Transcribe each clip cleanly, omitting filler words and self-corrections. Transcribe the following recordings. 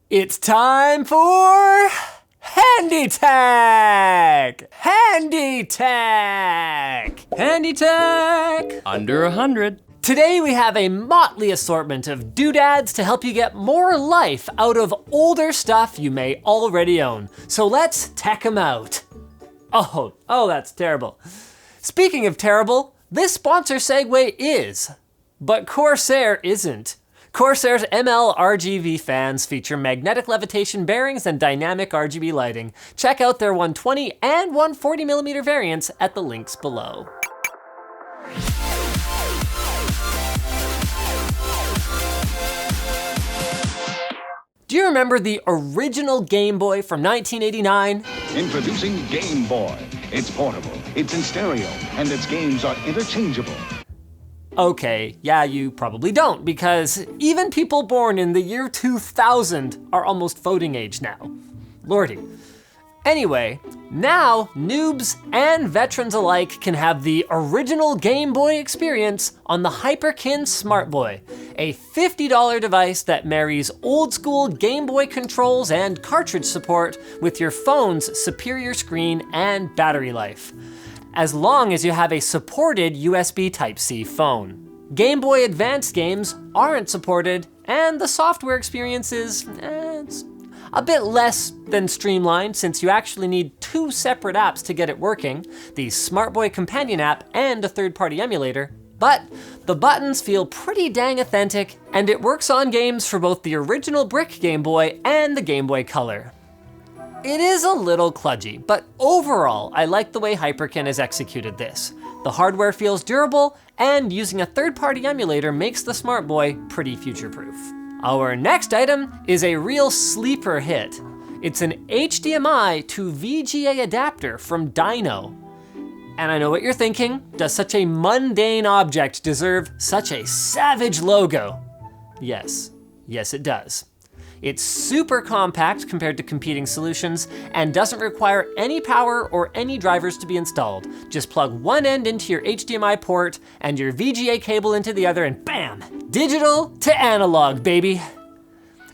It's time for Handy Tech! Handy Tech! Handy Tech! Under 100. Today we have a motley assortment of doodads to help you get more life out of older stuff you may already own. So let's tech them out. Oh, that's terrible. Speaking of terrible, this sponsor segue is, but Corsair isn't. Corsair's ML RGB fans feature magnetic levitation bearings and dynamic RGB lighting. Check out their 120 and 140mm variants at the links below. Do you remember the original Game Boy from 1989? Introducing Gameboy. It's portable, it's in stereo, and its games are interchangeable. Okay, yeah, you probably don't, because even people born in the year 2000 are almost voting age now. Lordy. Anyway, now noobs and veterans alike can have the original Game Boy experience on the Hyperkin Smartboy, a $50 device that marries old school Game Boy controls and cartridge support with your phone's superior screen and battery life, as long as you have a supported USB Type-C phone. Game Boy Advance games aren't supported, and the software experience is, it's a bit less than streamlined since you actually need two separate apps to get it working, the Smartboy companion app and a third-party emulator, but the buttons feel pretty dang authentic, and it works on games for both the original brick Game Boy and the Game Boy Color. It is a little kludgy, but overall, I like the way Hyperkin has executed this. The hardware feels durable, and using a third-party emulator makes the Smartboy pretty future-proof. Our next item is a real sleeper hit. It's an HDMI to Vga adapter from Dino. And I know what you're thinking, does such a mundane object deserve such a savage logo? Yes it does. It's super compact compared to competing solutions and doesn't require any power or any drivers to be installed. Just plug one end into your HDMI port and your VGA cable into the other and bam! Digital to analog, baby.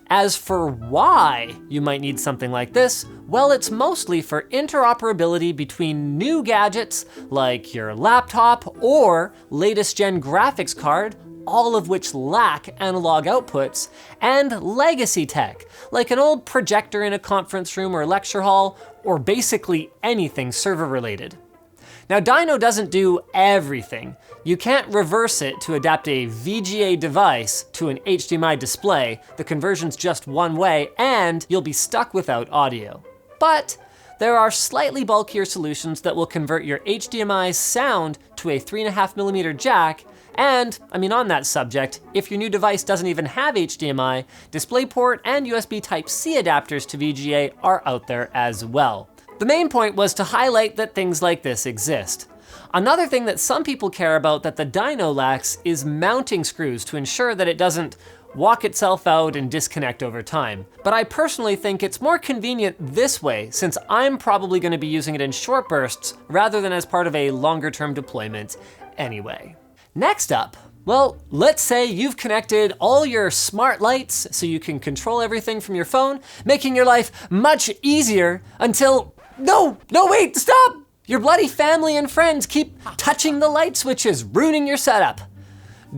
As for why you might need something like this, well, it's mostly for interoperability between new gadgets like your laptop or latest gen graphics card, all of which lack analog outputs, and legacy tech, like an old projector in a conference room or lecture hall, or basically anything server related. Now, Dino doesn't do everything. You can't reverse it to adapt a VGA device to an HDMI display. The conversion's just one way, and you'll be stuck without audio. But there are slightly bulkier solutions that will convert your HDMI's sound to a 3.5mm jack. And, on that subject, if your new device doesn't even have HDMI, DisplayPort and USB Type-C adapters to VGA are out there as well. The main point was to highlight that things like this exist. Another thing that some people care about that the Dino lacks is mounting screws to ensure that it doesn't walk itself out and disconnect over time. But I personally think it's more convenient this way since I'm probably going to be using it in short bursts rather than as part of a longer-term deployment anyway. Next up, well, let's say you've connected all your smart lights so you can control everything from your phone, making your life much easier until, no, wait, stop! Your bloody family and friends keep touching the light switches, ruining your setup.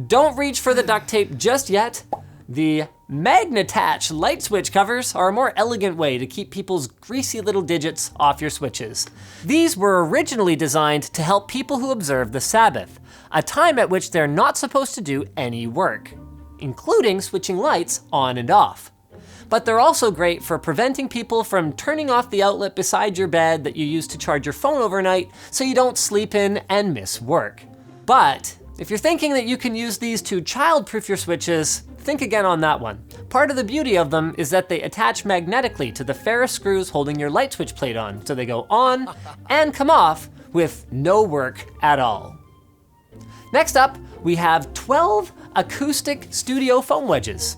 Don't reach for the duct tape just yet. The Magnatach light switch covers are a more elegant way to keep people's greasy little digits off your switches. These were originally designed to help people who observe the Sabbath, a time at which they're not supposed to do any work, including switching lights on and off. But they're also great for preventing people from turning off the outlet beside your bed that you use to charge your phone overnight so you don't sleep in and miss work. But if you're thinking that you can use these to child-proof your switches, think again on that one. Part of the beauty of them is that they attach magnetically to the ferrous screws holding your light switch plate on, so they go on and come off with no work at all. Next up, we have 12 acoustic studio foam wedges.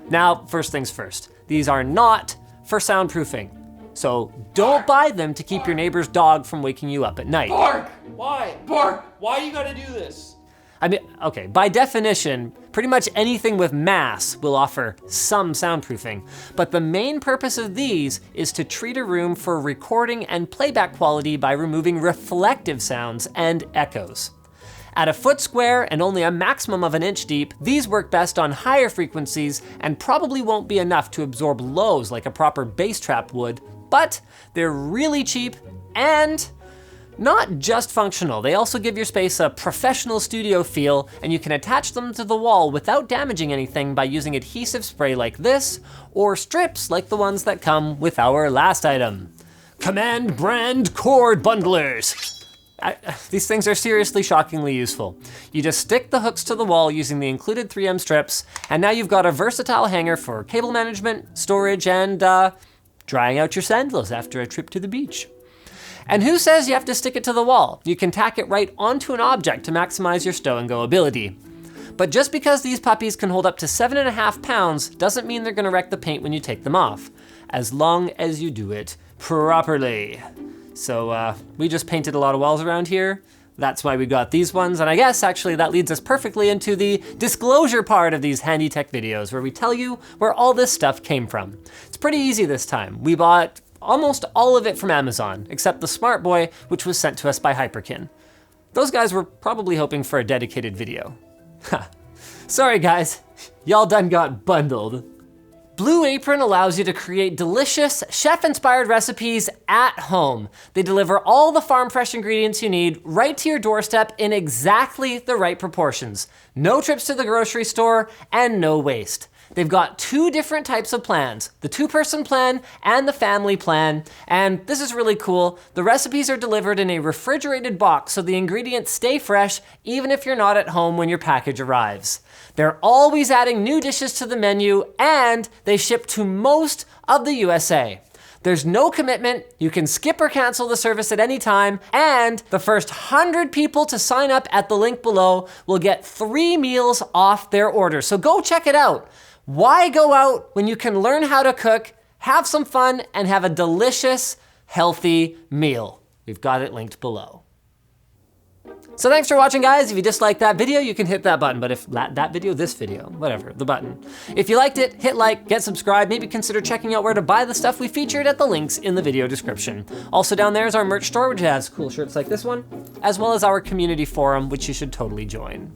Now, first things first, these are not for soundproofing, so don't buy them to keep your neighbor's dog from waking you up at night. Bark! Why? Bark! Why you gotta do this? I mean, okay, by definition, pretty much anything with mass will offer some soundproofing, but the main purpose of these is to treat a room for recording and playback quality by removing reflective sounds and echoes. At a foot square and only a maximum of an inch deep, these work best on higher frequencies and probably won't be enough to absorb lows like a proper bass trap would, but they're really cheap and not just functional. They also give your space a professional studio feel, and you can attach them to the wall without damaging anything by using adhesive spray like this, or strips like the ones that come with our last item. Command brand cord bundlers. These things are seriously shockingly useful. You just stick the hooks to the wall using the included 3M strips, and now you've got a versatile hanger for cable management, storage, and drying out your sandals after a trip to the beach. And who says you have to stick it to the wall? You can tack it right onto an object to maximize your stow and go ability. But just because these puppies can hold up to 7.5 pounds doesn't mean they're gonna wreck the paint when you take them off, as long as you do it properly. So we just painted a lot of walls around here. That's why we got these ones. And I guess actually that leads us perfectly into the disclosure part of these handy tech videos where we tell you where all this stuff came from. It's pretty easy this time. We bought almost all of it from Amazon, except the Smartboy, which was sent to us by Hyperkin. Those guys were probably hoping for a dedicated video. Sorry guys, y'all done got bundled. Blue Apron allows you to create delicious, chef-inspired recipes at home. They deliver all the farm-fresh ingredients you need right to your doorstep in exactly the right proportions. No trips to the grocery store and no waste. They've got 2 different types of plans, the 2-person plan and the family plan, and this is really cool. The recipes are delivered in a refrigerated box so the ingredients stay fresh even if you're not at home when your package arrives. They're always adding new dishes to the menu and they ship to most of the USA. There's no commitment, you can skip or cancel the service at any time, and the first 100 people to sign up at the link below will get 3 meals off their order, so go check it out. Why go out when you can learn how to cook, have some fun, and have a delicious, healthy meal? We've got it linked below. So thanks for watching, guys. If you disliked that video, you can hit that button, but if this video, whatever, the button. If you liked it, hit like, get subscribed, maybe consider checking out where to buy the stuff we featured at the links in the video description. Also down there is our merch store, which has cool shirts like this one, as well as our community forum, which you should totally join.